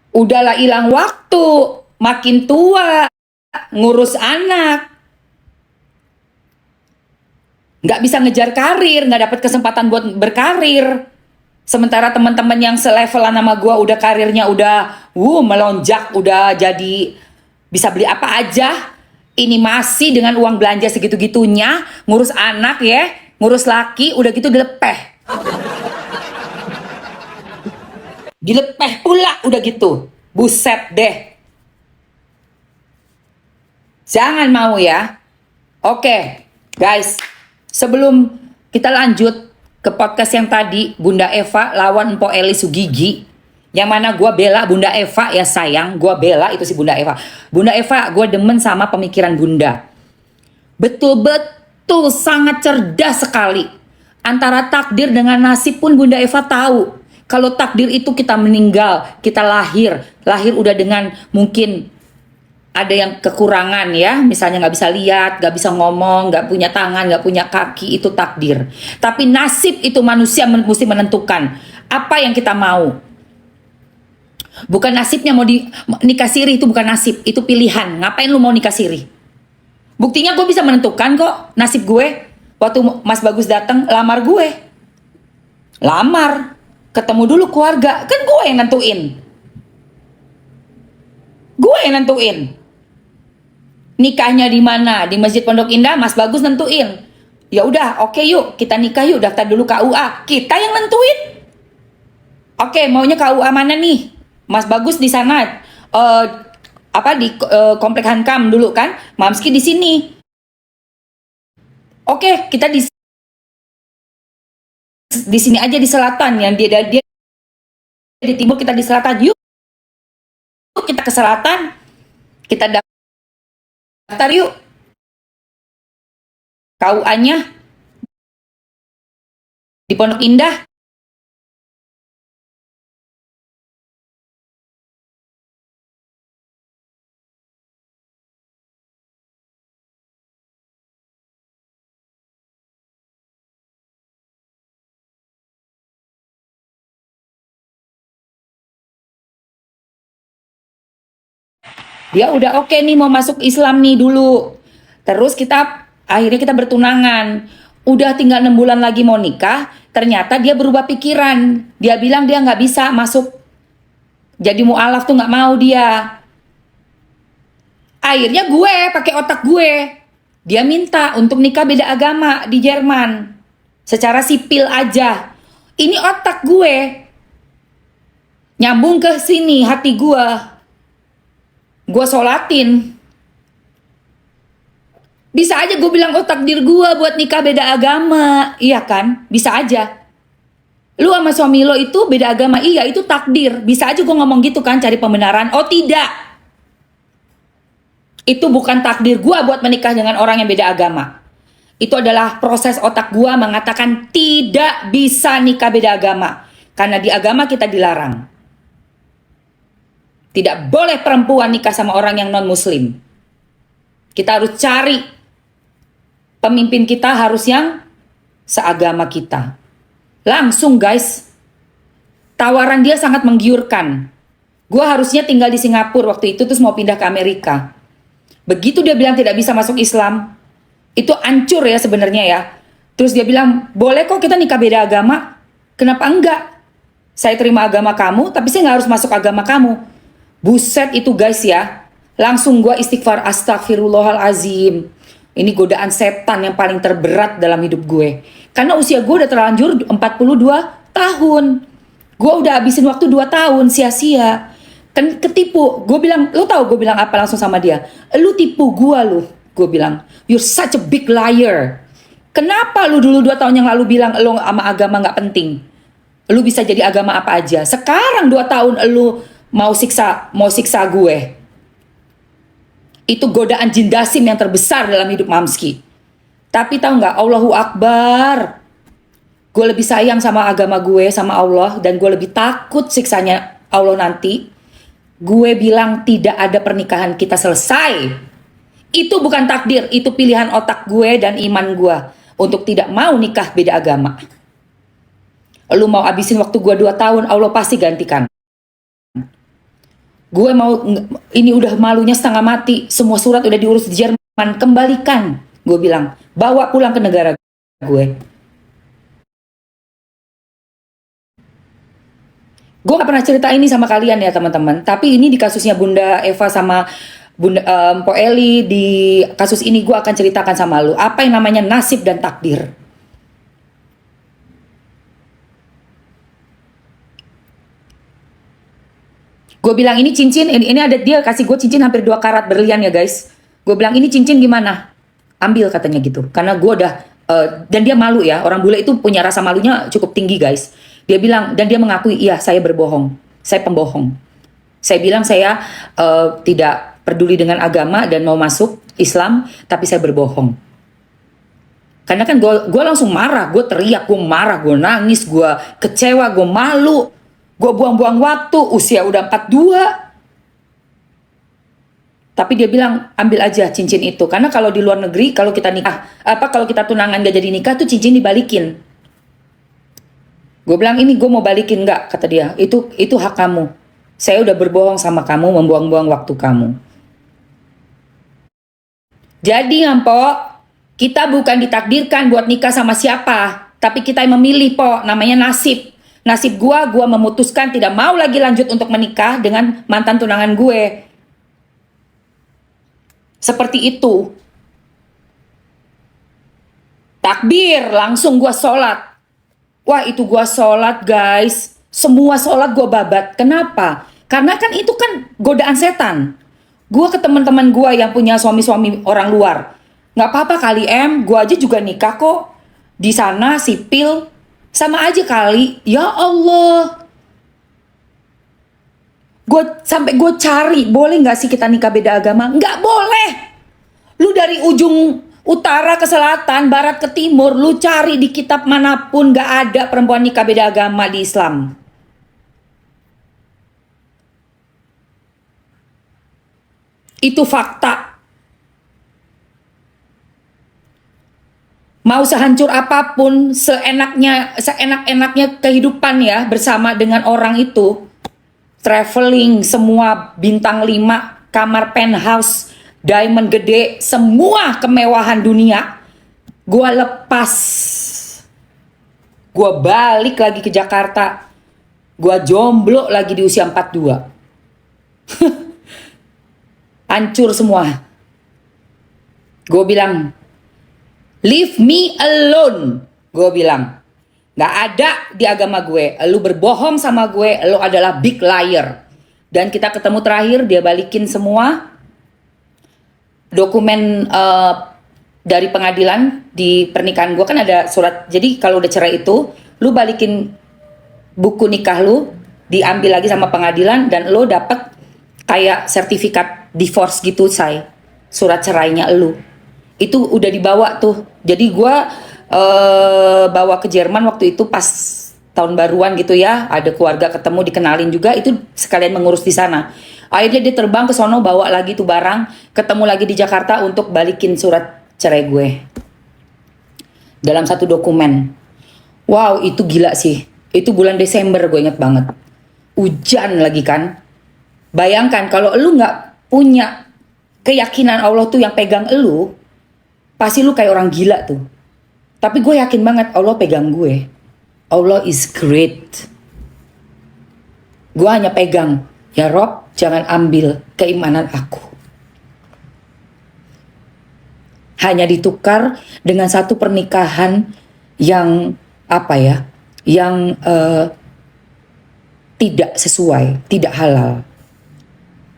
S2: Udahlah hilang waktu. Makin tua. Ngurus anak. Nggak bisa ngejar karir. Nggak dapat kesempatan buat berkarir. Sementara teman-teman yang selevelan sama gue udah karirnya udah melonjak. Udah jadi bisa beli apa aja. Ini masih dengan uang belanja segitu-gitunya, ngurus anak ya, ngurus laki, udah gitu dilepeh. Dilepeh pula udah gitu. Buset deh. Jangan mau ya. Oke, guys. Sebelum kita lanjut ke podcast yang tadi, Bunda Eva lawan Mpo Eli Sugigi. Yang mana gue bela Bunda Eva ya sayang. Gue bela itu si Bunda Eva. Bunda Eva gue demen sama pemikiran Bunda. Betul-betul sangat cerdas sekali. Antara takdir dengan nasib pun Bunda Eva tahu. Kalau takdir itu kita meninggal, kita lahir. Lahir udah dengan mungkin ada yang kekurangan ya. Misalnya gak bisa lihat, gak bisa ngomong, gak punya tangan, gak punya kaki. Itu takdir. Tapi nasib itu manusia mesti menentukan. Apa yang kita mau. Bukan nasibnya mau nikah siri, itu bukan nasib, itu pilihan. Ngapain lu mau nikah siri? Buktinya gue bisa menentukan kok nasib gue. Waktu Mas Bagus datang lamar gue. Lamar. Ketemu dulu keluarga, kan gue yang nentuin. Gue yang nentuin. Nikahnya di mana? Di Masjid Pondok Indah, Mas Bagus nentuin. Ya udah, oke yuk, kita nikah yuk, daftar dulu KUA. Kita yang nentuin. Oke, maunya KUA mana nih? Mas Bagus di sana, di Komplek Hankam dulu kan, Mamski di sini. Oke, kita di sini aja di selatan, yang dia di timur, kita di selatan. Yuk, kita ke selatan, kita daftar yuk. KUA-nya di Pondok Indah. Dia udah oke nih mau masuk Islam nih dulu. Terus akhirnya kita bertunangan. Udah tinggal 6 bulan lagi mau nikah. Ternyata dia berubah pikiran. Dia bilang dia nggak bisa masuk jadi mu'alaf tuh, nggak mau dia. Akhirnya gue pakai otak gue. Dia minta untuk nikah beda agama di Jerman. Secara sipil aja. Ini otak gue. Nyambung ke sini hati gue. Gue sholatin. Bisa aja gue bilang, oh takdir gue buat nikah beda agama. Iya kan? Bisa aja. Lu sama suami lo itu beda agama. Iya, itu takdir. Bisa aja gue ngomong gitu kan, cari pembenaran. Oh tidak. Itu bukan takdir gue buat menikah dengan orang yang beda agama. Itu adalah proses otak gue mengatakan tidak bisa nikah beda agama. Karena di agama kita dilarang. Tidak boleh perempuan nikah sama orang yang non-muslim. Kita harus cari pemimpin kita harus yang seagama kita. Langsung guys. Tawaran dia sangat menggiurkan. Gue harusnya tinggal di Singapura waktu itu terus mau pindah ke Amerika. Begitu dia bilang tidak bisa masuk Islam, itu hancur ya sebenarnya ya. Terus dia bilang, boleh kok kita nikah beda agama. Kenapa enggak? Saya terima agama kamu, tapi saya nggak harus masuk agama kamu. Buset itu guys ya. Langsung gue istighfar, astagfirullahalazim. Ini godaan setan yang paling terberat dalam hidup gue. Karena usia gue udah terlanjur 42 tahun. Gue udah habisin waktu 2 tahun sia-sia. Kan ketipu. Gue bilang, lu tahu gue bilang apa langsung sama dia? Lu tipu gue lu. Gue bilang, you're such a big liar. Kenapa lu dulu 2 tahun yang lalu bilang lu sama agama gak penting? Lu bisa jadi agama apa aja. Sekarang 2 tahun lu mau siksa gue. Itu godaan jin dasim yang terbesar dalam hidup Mamski. Tapi tahu nggak, Allahu Akbar. Gue lebih sayang sama agama gue, sama Allah, dan gue lebih takut siksanya Allah nanti. Gue bilang tidak ada pernikahan kita selesai. Itu bukan takdir, itu pilihan otak gue dan iman gue untuk tidak mau nikah beda agama. Lu mau abisin waktu gue 2 tahun, Allah pasti gantikan. Gue mau, ini udah malunya setengah mati, semua surat udah diurus di Jerman, kembalikan. Gue bilang, bawa pulang ke negara gue. Gue gak pernah cerita ini sama kalian ya teman-teman, tapi ini di kasusnya Bunda Eva sama Bunda Mpo Eli, di kasus ini gue akan ceritakan sama lu apa yang namanya nasib dan takdir. Gue bilang ini cincin, ini ada, dia kasih gue cincin hampir 2 karat berlian ya guys. Gue bilang ini cincin gimana? Ambil katanya gitu, karena gue udah dan dia malu ya, orang bule itu punya rasa malunya cukup tinggi guys. Dia bilang, dan dia mengakui, iya saya berbohong, saya pembohong. Saya bilang saya tidak peduli dengan agama dan mau masuk Islam, tapi saya berbohong. Karena kan gue langsung marah, gue teriak, gue marah, gue nangis, gue kecewa, gue malu, gue buang-buang waktu, usia udah 42. Tapi dia bilang ambil aja cincin itu, karena kalau di luar negeri kalau kita nikah, kalau kita tunangan gak jadi nikah tuh cincin dibalikin. Gue bilang ini gue mau balikin nggak, kata dia. Itu hak kamu. Saya udah berbohong sama kamu, membuang-buang waktu kamu. Jadi Mpo, kita bukan ditakdirkan buat nikah sama siapa, tapi kita yang memilih Po, namanya nasib. Nasib gue memutuskan tidak mau lagi lanjut untuk menikah dengan mantan tunangan gue. Seperti itu. Takbir, langsung gue sholat. Wah itu gue sholat guys, semua sholat gue babat. Kenapa? Karena kan itu kan godaan setan. Gue ke teman-teman gue yang punya suami-suami orang luar, nggak apa-apa kali gue aja juga nikah kok di sana sipil, sama aja kali. Ya Allah, sampai gue cari, boleh nggak sih kita nikah beda agama? Nggak boleh. Lu dari ujung utara ke selatan, barat ke timur, lu cari di kitab manapun gak ada perempuan nikah beda agama di Islam. Itu fakta. Mau sehancur apapun, seenak-enaknya kehidupan ya bersama dengan orang itu, traveling, semua bintang 5, kamar penthouse, diamond gede, semua kemewahan dunia, gue lepas. Gue balik lagi ke Jakarta. Gue jomblo lagi di usia 42. Hancur semua. Gue bilang, leave me alone. Gue bilang, gak ada di agama gue. Lu berbohong sama gue, lu adalah big liar. Dan kita ketemu terakhir, dia balikin semua dokumen dari pengadilan di pernikahan gue, kan ada surat. Jadi kalau udah cerai itu, lu balikin buku nikah lu, diambil lagi sama pengadilan, dan lu dapet kayak sertifikat divorce gitu, surat cerainya lu. Itu udah dibawa tuh. Jadi gue bawa ke Jerman waktu itu pas tahun baruan gitu ya, ada keluarga ketemu, dikenalin juga, itu sekalian mengurus di sana. Akhirnya dia terbang ke sono, bawa lagi tuh barang, ketemu lagi di Jakarta untuk balikin surat cerai gue. Dalam satu dokumen. Wow, itu gila sih. Itu bulan Desember, gue inget banget. Hujan lagi kan. Bayangkan kalau lu gak punya keyakinan Allah tuh yang pegang lu, pasti lu kayak orang gila tuh. Tapi gue yakin banget Allah pegang gue. Allah is great. Gue hanya pegang, ya Rob, jangan ambil keimanan aku. Hanya ditukar dengan satu pernikahan yang yang tidak sesuai, tidak halal.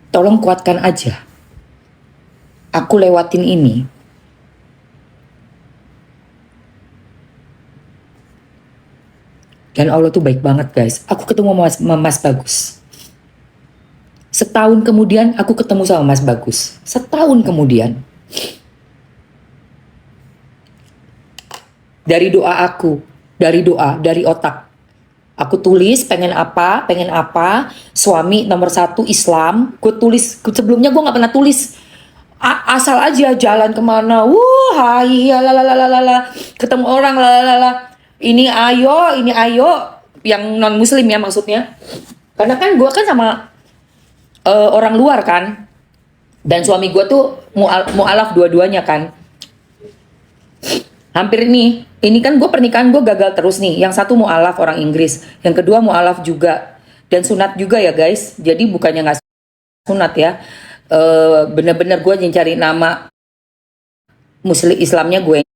S2: Tolong kuatkan aja. Aku lewatin ini. Dan Allah tuh baik banget guys. Aku ketemu Mas Bagus. Setahun kemudian aku ketemu sama Mas Bagus. Setahun kemudian. Dari doa aku, dari otak. Aku tulis pengen apa, suami nomor 1 Islam. Gue tulis, sebelumnya gue gak pernah tulis. Asal aja jalan kemana, hai, lalalala, ketemu orang, lalalala. Ini ayo, yang non muslim ya maksudnya. Karena kan gue kan sama orang luar kan. Dan suami gue tuh mu'alaf dua-duanya kan. Hampir ini kan gue pernikahan gue gagal terus nih. Yang satu mu'alaf orang Inggris, yang kedua mu'alaf juga dan sunat juga ya guys. Jadi bukannya nggak sunat ya, bener-bener gue yang cari nama muslim Islamnya, gue yang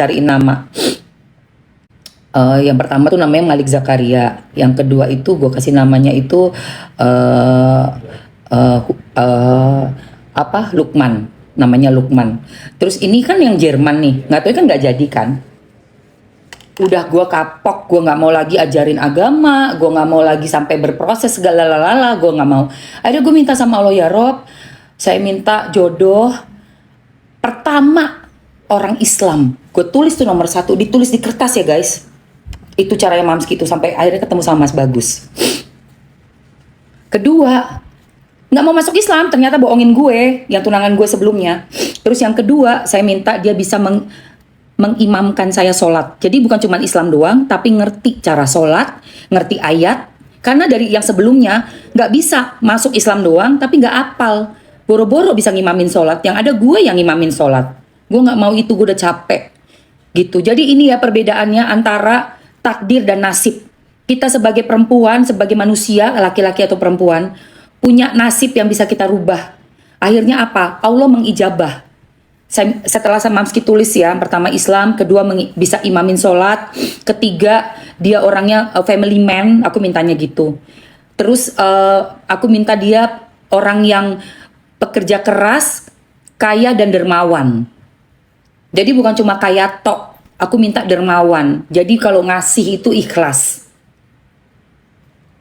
S2: cariin nama. Yang pertama tuh namanya Malik Zakaria, yang kedua itu gue kasih namanya itu Lukman. Namanya Lukman. Terus ini kan yang Jerman nih, nggak tahu kan nggak jadi kan. Udah gue kapok, gue nggak mau lagi ajarin agama, gue nggak mau lagi sampai berproses segala lalala, gue nggak mau. Akhirnya gue minta sama Allah, ya Rob, saya minta jodoh pertama orang Islam. Gue tulis tuh nomor 1, ditulis di kertas ya guys. Itu caranya Mamski itu sampai akhirnya ketemu sama Mas Bagus. Kedua, nggak mau masuk Islam, ternyata bohongin gue yang tunangan gue sebelumnya. Terus yang kedua, saya minta dia bisa mengimamkan saya sholat. Jadi bukan cuma Islam doang, tapi ngerti cara sholat, ngerti ayat. Karena dari yang sebelumnya nggak bisa masuk Islam doang, tapi nggak apal. Boro-boro bisa ngimamin sholat. Yang ada gue yang ngimamin sholat. Gue nggak mau itu, gue udah capek. Gitu. Jadi ini ya perbedaannya antara takdir dan nasib. Kita sebagai perempuan, sebagai manusia, laki-laki atau perempuan, punya nasib yang bisa kita rubah. Akhirnya apa? Allah mengijabah. Setelah saya Mamski tulis ya, pertama Islam, kedua bisa imamin sholat, ketiga dia orangnya family man, aku mintanya gitu. Terus aku minta dia orang yang pekerja keras, kaya dan dermawan. Jadi bukan cuma kaya tok, aku minta dermawan. Jadi kalau ngasih itu ikhlas.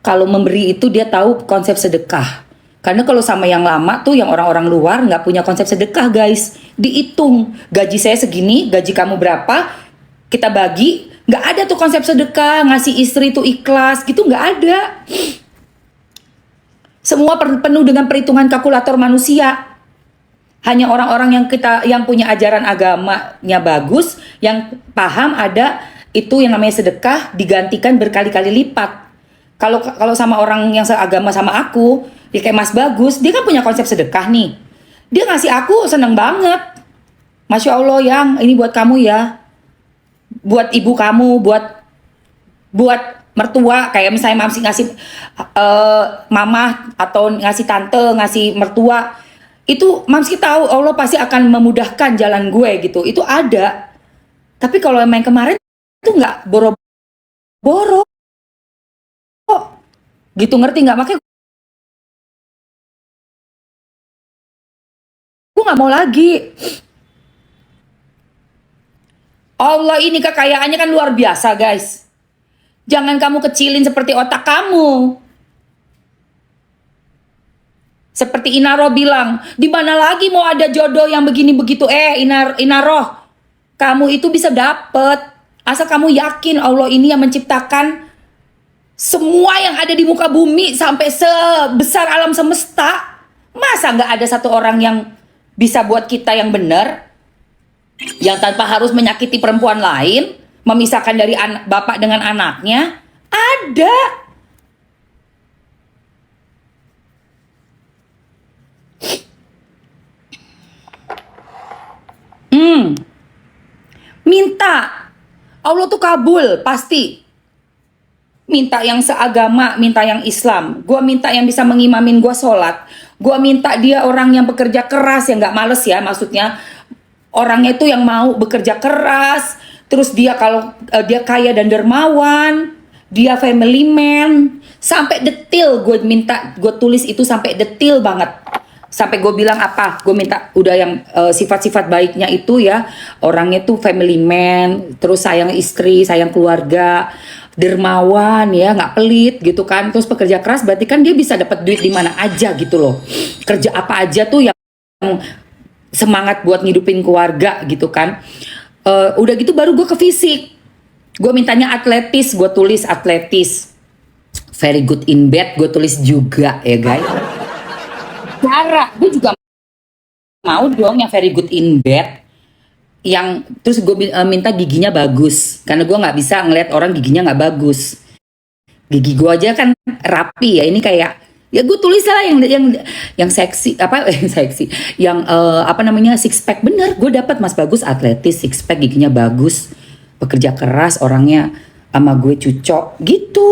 S2: Kalau memberi itu dia tahu konsep sedekah. Karena kalau sama yang lama tuh, yang orang-orang luar nggak punya konsep sedekah guys. Dihitung, gaji saya segini, gaji kamu berapa, kita bagi. Nggak ada tuh konsep sedekah, ngasih istri tuh ikhlas, gitu nggak ada. Semua penuh dengan perhitungan kalkulator manusia. Hanya orang-orang yang punya ajaran agamanya bagus, yang paham ada itu yang namanya sedekah digantikan berkali-kali lipat. Kalau sama orang yang seagama sama aku, ya kayak Mas Bagus, dia kan punya konsep sedekah nih. Dia ngasih aku seneng banget. Masya Allah, yang ini buat kamu ya. Buat ibu kamu, buat mertua. Kayak misalnya Mamsi ngasih mama atau ngasih tante, ngasih mertua. Itu Mamsi tahu Allah pasti akan memudahkan jalan gue gitu. Itu ada. Tapi kalau yang kemarin itu nggak boro-boro. Gitu, ngerti nggak? Makanya gue nggak mau lagi. Allah ini kekayaannya kan luar biasa guys. Jangan kamu kecilin seperti otak kamu. Seperti Inaro bilang, di mana lagi mau ada jodoh yang begini begitu? Inaro, kamu itu bisa dapet asal kamu yakin Allah ini yang menciptakan semua yang ada di muka bumi sampai sebesar alam semesta. Masa nggak ada satu orang yang bisa buat kita yang benar, yang tanpa harus menyakiti perempuan lain, memisahkan dari bapak dengan anaknya? Ada. Minta, Allah tuh kabul pasti. Minta yang seagama, minta yang Islam. Gue minta yang bisa mengimamin gue sholat. Gue minta dia orang yang bekerja keras, yang gak males ya, maksudnya orangnya tuh yang mau bekerja keras. Terus dia kalau dia kaya dan dermawan, dia family man, sampai detail gue minta, gue tulis itu sampai detail banget. Sampai gue bilang apa, gue minta udah yang sifat-sifat baiknya itu ya, orangnya tuh family man, terus sayang istri, sayang keluarga, dermawan ya, nggak pelit gitu kan, terus pekerja keras, berarti kan dia bisa dapat duit di mana aja gitu loh. Kerja apa aja tuh yang semangat buat ngidupin keluarga gitu kan. Udah gitu baru gue ke fisik, gue mintanya atletis, gue tulis atletis. Very good in bed, gue tulis juga ya guys. Cara gue juga mau dong yang very good in bed, yang terus gue minta giginya bagus, karena gue nggak bisa ngeliat orang giginya nggak bagus. Gigi gue aja kan rapi ya, ini kayak ya gue tulis lah yang seksi apa yang seksi, yang apa namanya, six pack. Bener, gue dapat Mas Bagus atletis, six pack, giginya bagus, pekerja keras, orangnya sama gue cucok gitu.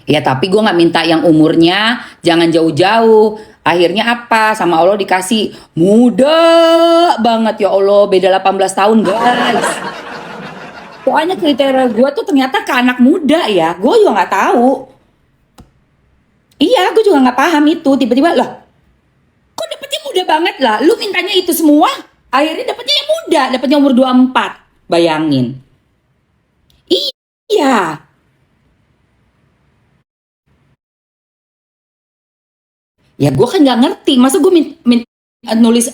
S2: Ya tapi gue nggak minta yang umurnya jangan jauh-jauh. Akhirnya apa? Sama Allah dikasih muda banget, ya Allah, beda 18 tahun guys. Pokoknya kriteria gue tuh ternyata ke anak muda ya. Gue juga nggak tahu. Iya, gue juga nggak paham itu. Tiba-tiba lah, kok dapetnya muda banget lah? Lu mintanya itu semua, akhirnya dapetnya yang muda, dapetnya umur 24. Bayangin. Iya. Ya gue kan nggak ngerti, masa gue nulis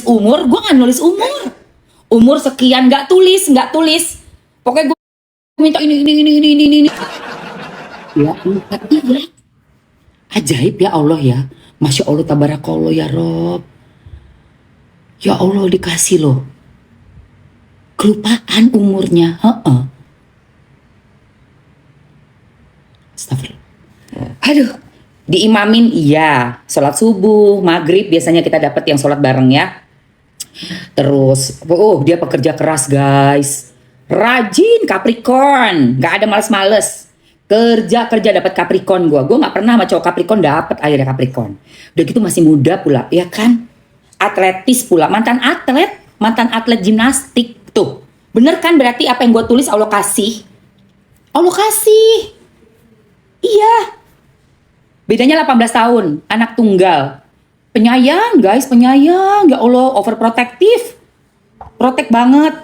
S2: umur, gue nggak nulis umur sekian, nggak tulis, pokoknya gue minta ini. Ya, iya, ajaib ya Allah ya, Masya Allah, tabarakallah ya Rob, ya Allah dikasih loh, kelupaan umurnya, Astagfirullah. Aduh, diimamin iya, sholat subuh, maghrib biasanya kita dapat yang sholat bareng ya. Terus, dia pekerja keras guys, rajin, Capricorn, nggak ada males-males, kerja dapat Capricorn. Gue nggak pernah sama cowok Capricorn dapat, akhirnya Capricorn. Udah gitu masih muda pula, ya kan? Atletis pula, mantan atlet gimnastik tuh. Bener kan berarti apa yang gue tulis Allah kasih. Iya. Bedanya 18 tahun, anak tunggal. Penyayang guys, penyayang. Ya Allah, overprotective. Protek banget,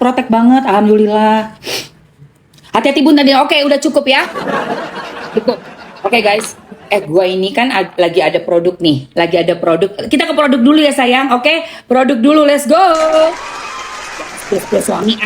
S2: alhamdulillah. Hati-hati bunda dia. Oke, udah cukup ya. Cukup. Oke guys. Gua ini kan lagi ada produk nih. Kita ke produk dulu ya sayang. Oke, produk dulu, let's go. Plus suami